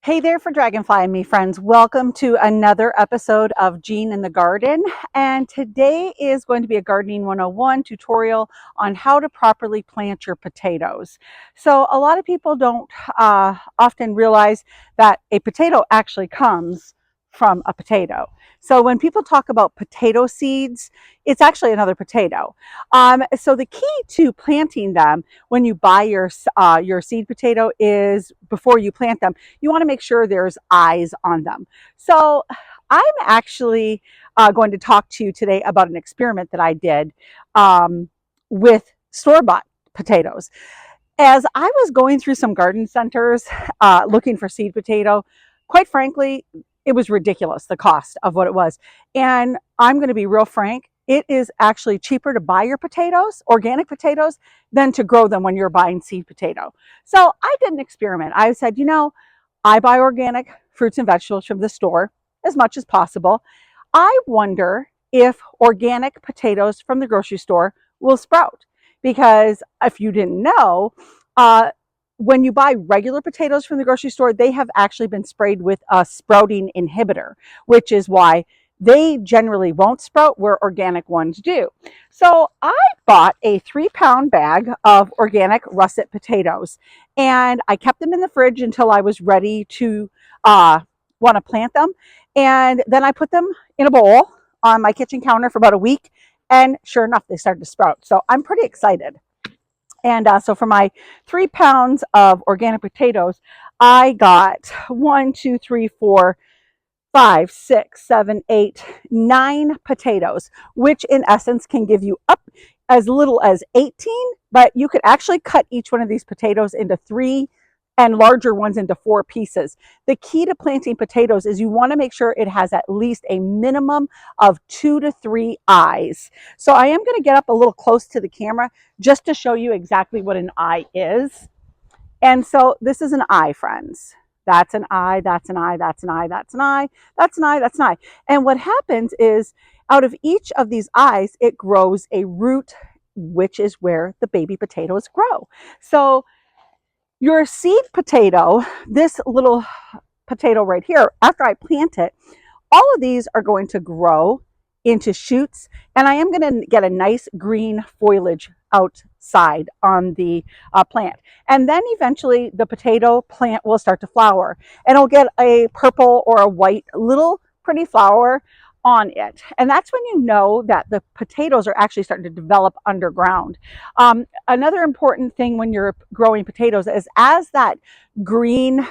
Hey there for Dragonfly and me friends. Welcome to another episode of Jean in the Garden. And today is going to be a Gardening 101 tutorial on how to properly plant your potatoes. So a lot of people don't often realize that a potato actually comes from a potato. So when people talk about potato seeds, it's actually another potato. So the key to planting them when you buy your seed potato is before you plant them, you want to make sure there's eyes on them. So I'm actually going to talk to you today about an experiment that I did with store-bought potatoes. As I was going through some garden centers looking for seed potato, quite frankly, it was ridiculous, the cost of what it was. And I'm going to be real frank, it is actually cheaper to buy your potatoes, organic potatoes, than to grow them when you're buying seed potato. So I did an experiment. I said, I buy organic fruits and vegetables from the store as much as possible. I wonder if organic potatoes from the grocery store will sprout. Because if you didn't know, uh, when you buy regular potatoes from the grocery store, they have actually been sprayed with a sprouting inhibitor, which is why they generally won't sprout where organic ones do. So I bought a 3-pound bag of organic russet potatoes, and I kept them in the fridge until I was ready to want to plant them. And then I put them in a bowl on my kitchen counter for about a week, and sure enough, they started to sprout. So I'm pretty excited. And so for my 3 pounds of organic potatoes, I got 9 potatoes, which in essence can give you up as little as 18, but you could actually cut each one of these potatoes into 3 and larger ones into 4 pieces. The key to planting potatoes is you want to make sure it has at least a minimum of 2 to 3 eyes. So I am going to get up a little close to the camera just to show you exactly what an eye is. And so this is an eye, friends. That's an eye, that's an eye, that's an eye, that's an eye, that's an eye, that's an eye. And what happens is out of each of these eyes, it grows a root, which is where the baby potatoes grow. So your seed potato, this little potato right here, after I plant it, all of these are going to grow into shoots, and I am going to get a nice green foliage outside on the plant. And then eventually the potato plant will start to flower, and it'll get a purple or a white little pretty flower on it. And that's when you know that the potatoes are actually starting to develop underground. Another important thing when you're growing potatoes is as that the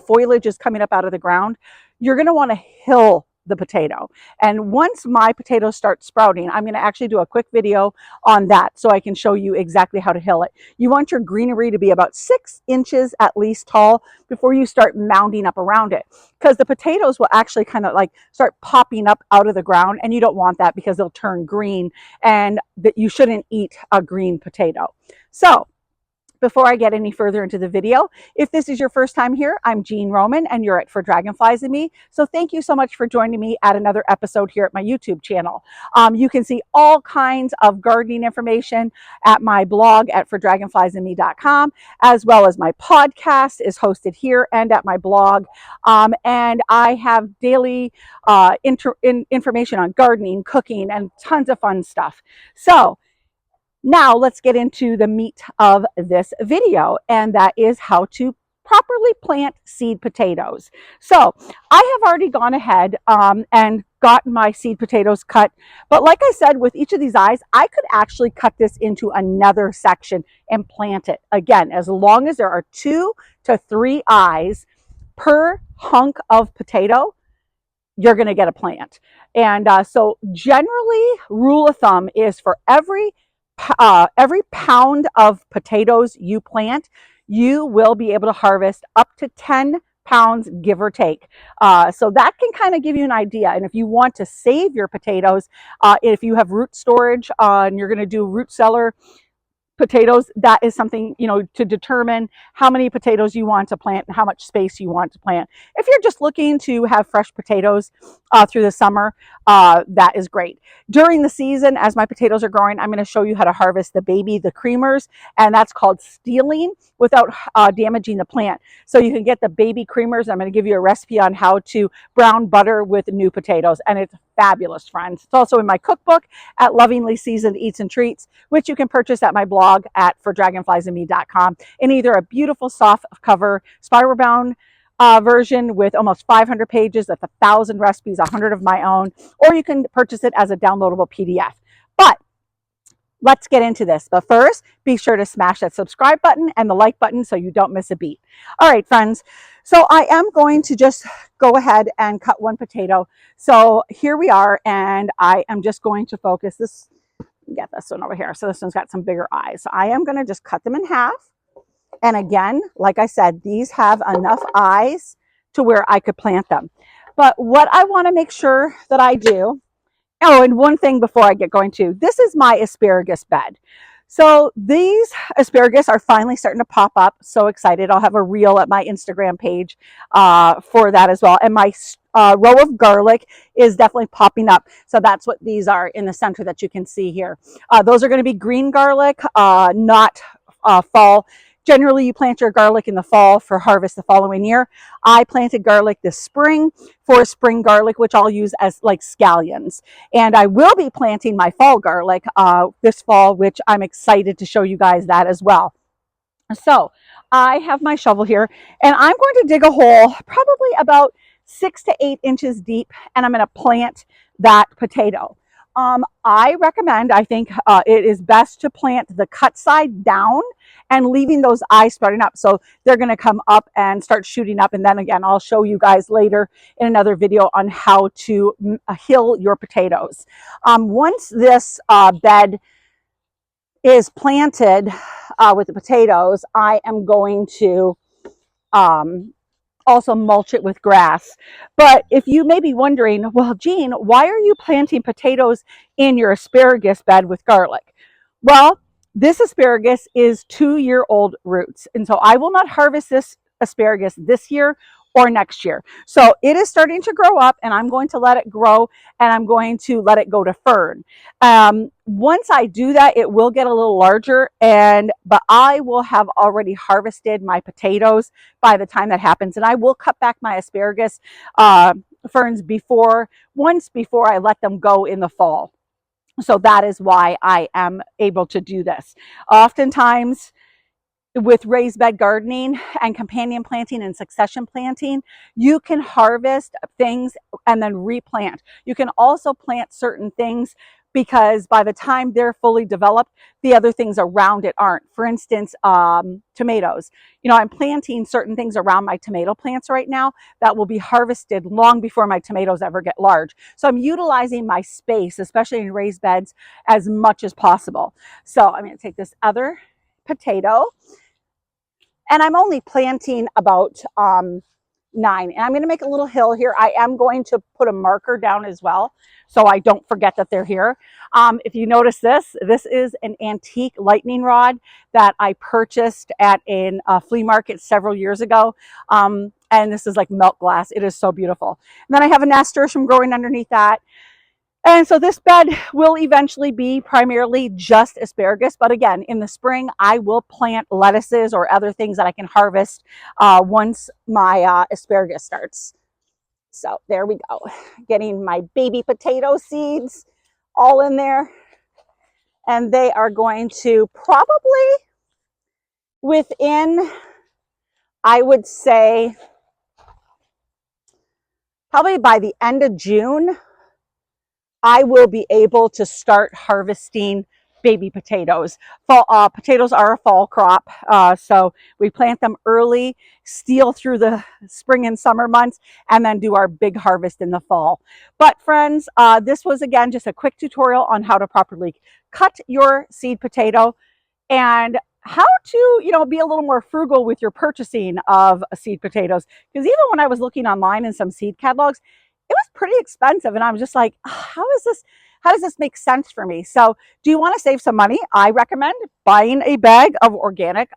foliage is coming up out of the ground, you're going to want to hill the potato. And once my potatoes start sprouting, I'm going to actually do a quick video on that so I can show you exactly how to hill it. You want your greenery to be about 6 inches at least tall before you start mounding up around it, because the potatoes will actually kind of like start popping up out of the ground, and you don't want that because they'll turn green, and that you shouldn't eat a green potato. So before I get any further into the video, if this is your first time here, I'm Jean Roman and you're at For Dragonflies and Me. So thank you so much for joining me at another episode here at my YouTube channel. You can see all kinds of gardening information at my blog at fordragonfliesandme.com, as well as my podcast is hosted here and at my blog. And I have daily information on gardening, cooking, and tons of fun stuff. So now let's get into the meat of this video, and that is how to properly plant seed potatoes. So I have already gone ahead and gotten my seed potatoes cut, but like I said, with each of these eyes, I could actually cut this into another section and plant it. Again, as long as there are 2 to 3 eyes per hunk of potato, you're going to get a plant. And so generally, rule of thumb is for every pound of potatoes you plant, you will be able to harvest up to 10 pounds, give or take. So that can kind of give you an idea. And if you want to save your potatoes, if you have root storage and you're going to do root cellar, potatoes, that is something, you know, to determine how many potatoes you want to plant and how much space you want to plant. If you're just looking to have fresh potatoes through the summer, that is great. During the season, as my potatoes are growing, I'm going to show you how to harvest the creamers, and that's called steeling without damaging the plant. So you can get the baby creamers. I'm going to give you a recipe on how to brown butter with new potatoes, and it's fabulous, friends. It's also in my cookbook at Lovingly Seasoned Eats and Treats, which you can purchase at my blog at fordragonfliesandme.com in either a beautiful soft cover spiral bound version with almost 500 pages, that's 1,000 recipes, 100 of my own, or you can purchase it as a downloadable PDF. But let's get into this. But first, be sure to smash that subscribe button and the like button so you don't miss a beat. All right, friends. So I am going to just go ahead and cut one potato. So here we are, and I am just going to focus this, get this one over here. So this one's got some bigger eyes. So I am going to just cut them in half. And again, like I said, these have enough eyes to where I could plant them. But what I want to make sure that I do, oh, and one thing before I get going to, this is my asparagus bed. So these asparagus are finally starting to pop up. So excited. I'll have a reel at my Instagram page for that as well. And my row of garlic is definitely popping up. So that's what these are in the center that you can see here. Those are going to be green garlic, not fall. Generally, you plant your garlic in the fall for harvest the following year. I planted garlic this spring for spring garlic, which I'll use as like scallions. And I will be planting my fall garlic this fall, which I'm excited to show you guys that as well. So I have my shovel here, and I'm going to dig a hole probably about 6 to 8 inches deep, and I'm going to plant that potato. I recommend, I think it is best to plant the cut side down and leaving those eyes sprouting up. So they're going to come up and start shooting up. And then again, I'll show you guys later in another video on how to hill your potatoes. Once this bed is planted with the potatoes, I am going to also mulch it with grass. But if you may be wondering, well, Jean, why are you planting potatoes in your asparagus bed with garlic? Well, this asparagus is 2-year-old roots, and so I will not harvest this asparagus this year or next year. So it is starting to grow up, and I'm going to let it grow, and I'm going to let it go to fern. Once I do that, it will get a little larger, but I will have already harvested my potatoes by the time that happens, and I will cut back my asparagus ferns once before I let them go in the fall. So that is why I am able to do this. Oftentimes, with raised bed gardening and companion planting and succession planting, you can harvest things and then replant. You can also plant certain things because by the time they're fully developed, the other things around it aren't. For instance, tomatoes. You know, I'm planting certain things around my tomato plants right now that will be harvested long before my tomatoes ever get large. So I'm utilizing my space, especially in raised beds, as much as possible. So I'm going to take this other potato, and I'm only planting about 9, and I'm going to make a little hill here. I am going to put a marker down as well so I don't forget that they're here. If you notice this is an antique lightning rod that I purchased at a flea market several years ago. And this is like melt glass. It is so beautiful. And then I have a nasturtium growing underneath that. And so this bed will eventually be primarily just asparagus. But again, in the spring, I will plant lettuces or other things that I can harvest once my asparagus starts. So there we go. Getting my baby potato seeds all in there. And they are going to probably within, I would say, probably by the end of June, I will be able to start harvesting baby potatoes. Potatoes are a fall crop, so we plant them early, steal through the spring and summer months, and then do our big harvest in the fall. But friends, this was again just a quick tutorial on how to properly cut your seed potato and how to, be a little more frugal with your purchasing of seed potatoes. Because even when I was looking online in some seed catalogs, it was pretty expensive. And I'm just like, how does this make sense for me? So do you want to save some money? I recommend buying a bag of organic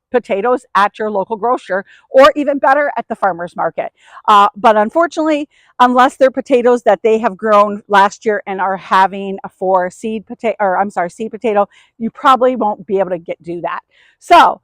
potatoes at your local grocer, or even better, at the farmer's market. But unfortunately, unless they're potatoes that they have grown last year and are having for seed potato, you probably won't be able to do that. So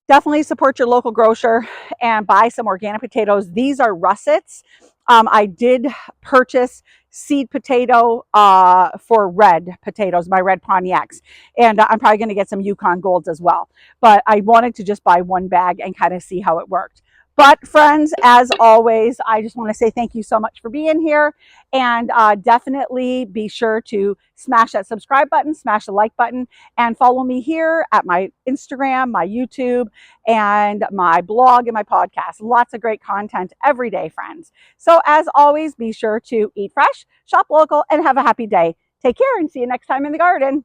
definitely support your local grocer and buy some organic potatoes. These are russets. I did purchase seed potato for red potatoes, my red Pontiacs. And I'm probably going to get some Yukon Golds as well. But I wanted to just buy one bag and kind of see how it worked. But friends, as always, I just want to say thank you so much for being here. And definitely be sure to smash that subscribe button, smash the like button, and follow me here at my Instagram, my YouTube, and my blog and my podcast. Lots of great content every day, friends. So as always, be sure to eat fresh, shop local, and have a happy day. Take care and see you next time in the garden.